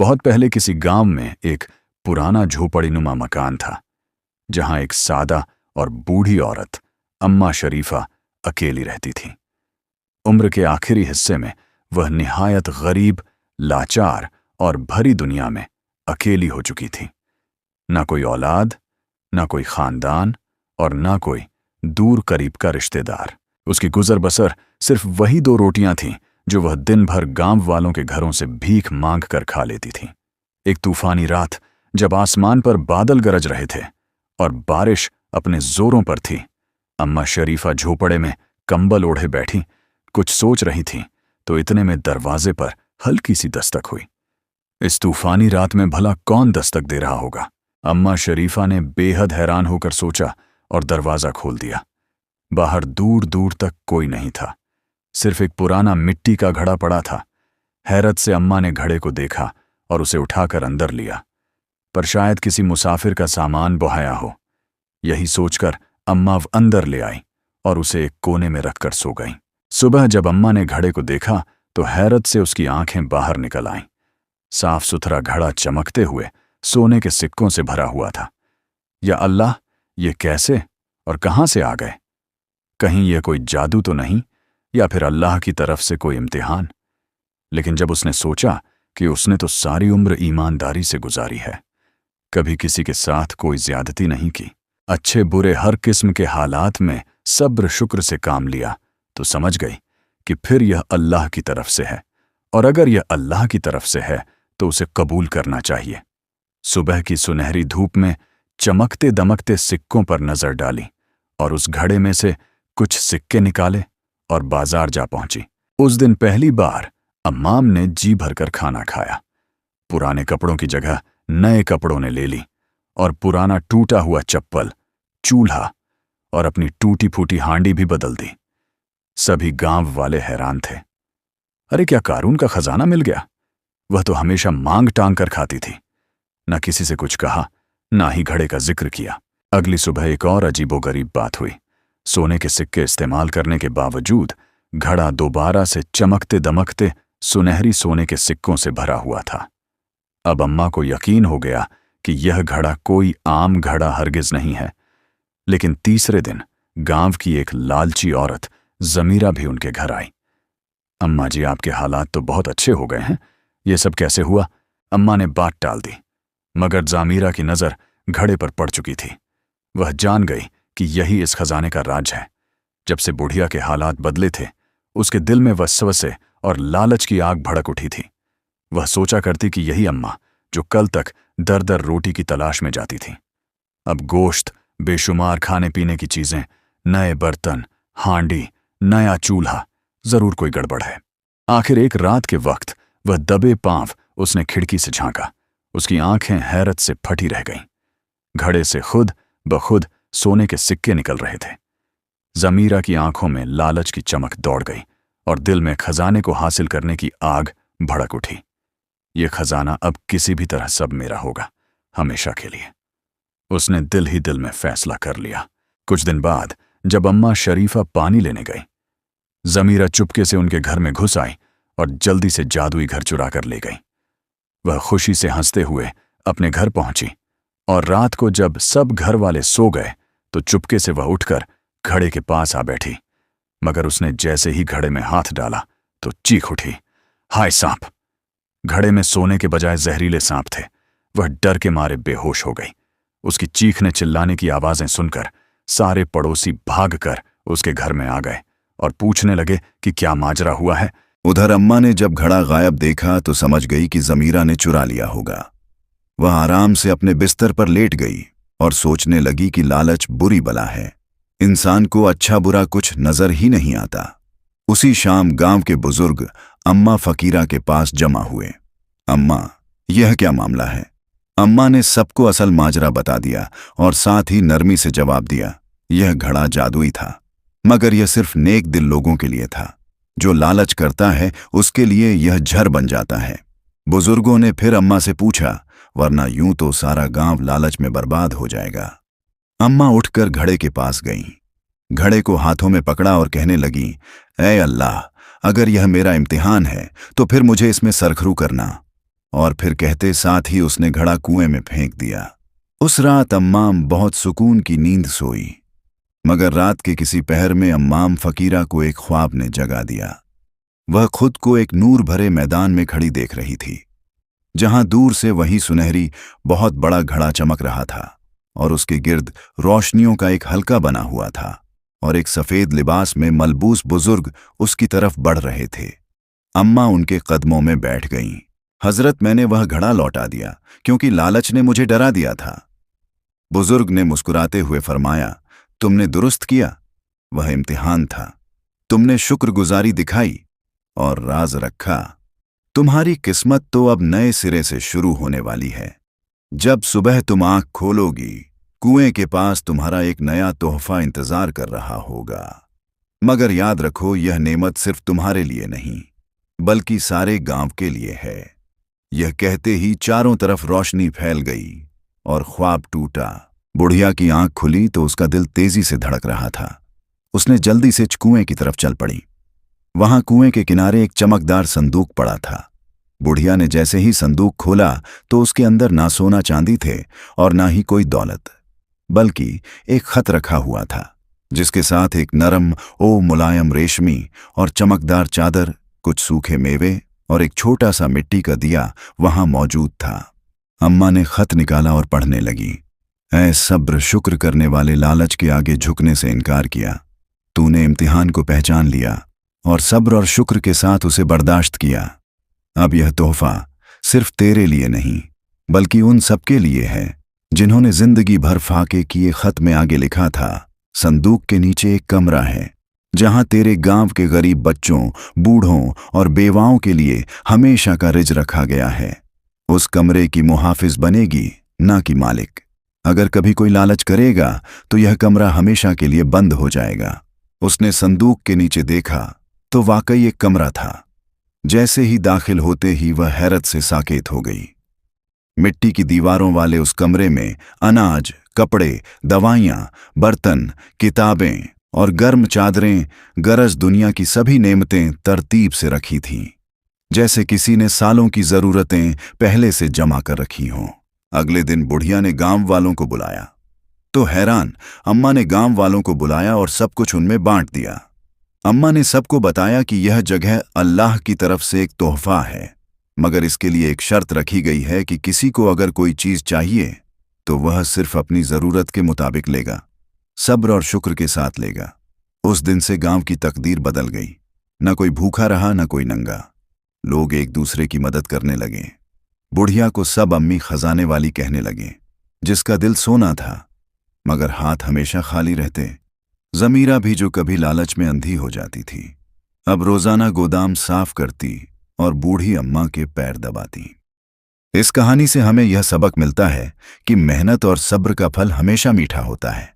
बहुत पहले किसी गांव में एक पुराना झोपड़ीनुमा मकान था, जहां एक सादा और बूढ़ी औरत अम्मा शरीफा अकेली रहती थी। उम्र के आखिरी हिस्से में वह निहायत गरीब, लाचार और भरी दुनिया में अकेली हो चुकी थी। ना कोई औलाद, ना कोई खानदान और ना कोई दूर करीब का रिश्तेदार। उसकी गुजर बसर सिर्फ वही 2 रोटियां थीं जो वह दिन भर गांव वालों के घरों से भीख मांग कर खा लेती थी। एक तूफानी रात, जब आसमान पर बादल गरज रहे थे और बारिश अपने जोरों पर थी, अम्मा शरीफा झोपड़े में कंबल ओढ़े बैठी कुछ सोच रही थी तो इतने में दरवाजे पर हल्की सी दस्तक हुई। इस तूफानी रात में भला कौन दस्तक दे रहा होगा? अम्मा शरीफा ने बेहद हैरान होकर सोचा और दरवाजा खोल दिया। बाहर दूर दूर तक कोई नहीं था, सिर्फ एक पुराना मिट्टी का घड़ा पड़ा था। हैरत से अम्मा ने घड़े को देखा और उसे उठाकर अंदर लिया, पर शायद किसी मुसाफिर का सामान बोहाया हो। यही सोचकर अम्मा अंदर ले आई और उसे एक कोने में रखकर सो गईं। सुबह जब अम्मा ने घड़े को देखा तो हैरत से उसकी आंखें बाहर निकल आईं। साफ सुथरा घड़ा चमकते हुए सोने के सिक्कों से भरा हुआ था। या अल्लाह, ये कैसे और कहां से आ गए? कहीं यह कोई जादू तो नहीं, या फिर अल्लाह की तरफ से कोई इम्तिहान? लेकिन जब उसने सोचा कि उसने तो सारी उम्र ईमानदारी से गुजारी है, कभी किसी के साथ कोई ज्यादती नहीं की, अच्छे बुरे हर किस्म के हालात में सब्र शुक्र से काम लिया, तो समझ गई कि फिर यह अल्लाह की तरफ से है, और अगर यह अल्लाह की तरफ से है तो उसे कबूल करना चाहिए। सुबह की सुनहरी धूप में चमकते दमकते सिक्कों पर नजर डाली और उस घड़े में से कुछ सिक्के निकाले और बाजार जा पहुंची। उस दिन पहली बार अम्माम ने जी भरकर खाना खाया। पुराने कपड़ों की जगह नए कपड़ों ने ले ली और पुराना टूटा हुआ चप्पल, चूल्हा और अपनी टूटी फूटी हांडी भी बदल दी। सभी गांव वाले हैरान थे। अरे, क्या कारून का खजाना मिल गया? वह तो हमेशा मांग टांग कर खाती थी। न किसी से कुछ कहा, ना ही घड़े का जिक्र किया। अगली सुबह एक और अजीबोगरीब बात हुई। सोने के सिक्के इस्तेमाल करने के बावजूद घड़ा दोबारा से चमकते दमकते सुनहरी सोने के सिक्कों से भरा हुआ था। अब अम्मा को यकीन हो गया कि यह घड़ा कोई आम घड़ा हरगिज नहीं है। लेकिन तीसरे दिन गांव की एक लालची औरत जमीरा भी उनके घर आई। अम्मा जी, आपके हालात तो बहुत अच्छे हो गए हैं, ये सब कैसे हुआ? अम्मा ने बात टाल दी, मगर जामीरा की नजर घड़े पर पड़ चुकी थी। वह जान गई कि यही इस खजाने का राज है। जब से बुढ़िया के हालात बदले थे, उसके दिल में वसवसे और लालच की आग भड़क उठी थी। वह सोचा करती कि यही अम्मा जो कल तक दर दर रोटी की तलाश में जाती थी, अब गोश्त, बेशुमार खाने पीने की चीजें, नए बर्तन, हांडी, नया चूल्हा, जरूर कोई गड़बड़ है। आखिर एक रात के वक्त वह दबे पांव उसने खिड़की से झांका। उसकी आंखें हैरत से फटी रह गईं। घड़े से खुद ब खुद सोने के सिक्के निकल रहे थे। जमीरा की आंखों में लालच की चमक दौड़ गई और दिल में खजाने को हासिल करने की आग भड़क उठी। ये खजाना अब किसी भी तरह सब मेरा होगा, हमेशा के लिए। उसने दिल ही दिल में फैसला कर लिया। कुछ दिन बाद जब अम्मा शरीफा पानी लेने गई, जमीरा चुपके से उनके घर में घुस आई और जल्दी से जादुई घर चुरा कर ले गई। वह खुशी से हंसते हुए अपने घर पहुंची और रात को जब सब घर वाले सो गए तो चुपके से वह उठकर घड़े के पास आ बैठी। मगर उसने जैसे ही घड़े में हाथ डाला तो चीख उठी, हाय सांप! घड़े में सोने के बजाय जहरीले सांप थे। वह डर के मारे बेहोश हो गई। उसकी चीखने चिल्लाने की आवाजें सुनकर सारे पड़ोसी भागकर उसके घर में आ गए और पूछने लगे कि क्या माजरा हुआ है। उधर अम्मा ने जब घड़ा गायब देखा तो समझ गई कि जमीरा ने चुरा लिया होगा। वह आराम से अपने बिस्तर पर लेट गई और सोचने लगी कि लालच बुरी बला है, इंसान को अच्छा बुरा कुछ नजर ही नहीं आता। उसी शाम गांव के बुजुर्ग अम्मा फकीरा के पास जमा हुए। अम्मा, यह क्या मामला है? अम्मा ने सबको असल माजरा बता दिया और साथ ही नरमी से जवाब दिया, यह घड़ा जादुई था, मगर यह सिर्फ नेक दिल लोगों के लिए था। जो लालच करता है उसके लिए यह झर बन जाता है। बुजुर्गों ने फिर अम्मा से पूछा, वरना यूं तो सारा गांव लालच में बर्बाद हो जाएगा। अम्मा उठकर घड़े के पास गईं। घड़े को हाथों में पकड़ा और कहने लगी, ऐ अल्लाह, अगर यह मेरा इम्तिहान है तो फिर मुझे इसमें सरखरू करना। और फिर कहते साथ ही उसने घड़ा कुएं में फेंक दिया। उस रात अम्माम बहुत सुकून की नींद सोई, मगर रात के किसी पहर में अम्माम फकीरा को एक ख्वाब ने जगा दिया। वह खुद को एक नूर भरे मैदान में खड़ी देख रही थी, जहां दूर से वही सुनहरी बहुत बड़ा घड़ा चमक रहा था और उसके गिर्द रोशनियों का एक हल्का बना हुआ था और एक सफेद लिबास में मलबूस बुजुर्ग उसकी तरफ बढ़ रहे थे। अम्मा उनके कदमों में बैठ गईं। हजरत, मैंने वह घड़ा लौटा दिया क्योंकि लालच ने मुझे डरा दिया था। बुजुर्ग ने मुस्कुराते हुए फरमाया, तुमने दुरुस्त किया, वह इम्तिहान था। तुमने शुक्रगुजारी दिखाई और राज रखा। तुम्हारी किस्मत तो अब नए सिरे से शुरू होने वाली है। जब सुबह तुम आंख खोलोगी, कुएं के पास तुम्हारा एक नया तोहफा इंतजार कर रहा होगा। मगर याद रखो, यह नेमत सिर्फ तुम्हारे लिए नहीं बल्कि सारे गांव के लिए है। यह कहते ही चारों तरफ रोशनी फैल गई और ख्वाब टूटा। बुढ़िया की आंख खुली तो उसका दिल तेजी से धड़क रहा था। उसने जल्दी से कुएं की तरफ चल पड़ी। वहां कुएं के किनारे एक चमकदार संदूक पड़ा था। बुढ़िया ने जैसे ही संदूक खोला तो उसके अंदर ना सोना चांदी थे और ना ही कोई दौलत, बल्कि एक खत रखा हुआ था, जिसके साथ एक नरम मुलायम रेशमी और चमकदार चादर, कुछ सूखे मेवे और एक छोटा सा मिट्टी का दिया वहां मौजूद था। अम्मा ने खत निकाला और पढ़ने लगी। ऐ सब्र शुक्र करने वाले, लालच के आगे झुकने से इनकार किया। तूने इम्तिहान को पहचान लिया और सब्र और शुक्र के साथ उसे बर्दाश्त किया। अब यह तोहफा सिर्फ तेरे लिए नहीं बल्कि उन सबके लिए है जिन्होंने जिंदगी भर फाके किए। खत में आगे लिखा था, संदूक के नीचे एक कमरा है जहां तेरे गांव के गरीब बच्चों, बूढ़ों और बेवाओं के लिए हमेशा का रिज रखा गया है। उस कमरे की मुहाफिज बनेगी, ना कि मालिक। अगर कभी कोई लालच करेगा तो यह कमरा हमेशा के लिए बंद हो जाएगा। उसने संदूक के नीचे देखा तो वाकई एक कमरा था। जैसे ही दाखिल होते ही वह हैरत से साकेत हो गई। मिट्टी की दीवारों वाले उस कमरे में अनाज, कपड़े, दवाइयां, बर्तन, किताबें और गर्म चादरें, गरज दुनिया की सभी नेमतें तरतीब से रखी थीं, जैसे किसी ने सालों की जरूरतें पहले से जमा कर रखी हों। अगले दिन बुढ़िया ने गांव वालों को बुलाया तो हैरान अम्मा ने गांव वालों को बुलाया और सब कुछ उनमें बांट दिया। अम्मा ने सबको बताया कि यह जगह अल्लाह की तरफ से एक तोहफा है, मगर इसके लिए एक शर्त रखी गई है कि किसी को अगर कोई चीज चाहिए तो वह सिर्फ अपनी जरूरत के मुताबिक लेगा, सब्र और शुक्र के साथ लेगा। उस दिन से गांव की तकदीर बदल गई। न कोई भूखा रहा, न कोई नंगा। लोग एक दूसरे की मदद करने लगे। बुढ़िया को सब अम्मी खजाने वाली कहने लगे, जिसका दिल सोना था मगर हाथ हमेशा खाली रहते। जमीरा भी, जो कभी लालच में अंधी हो जाती थी, अब रोजाना गोदाम साफ करती और बूढ़ी अम्मा के पैर दबाती। इस कहानी से हमें यह सबक मिलता है कि मेहनत और सब्र का फल हमेशा मीठा होता है।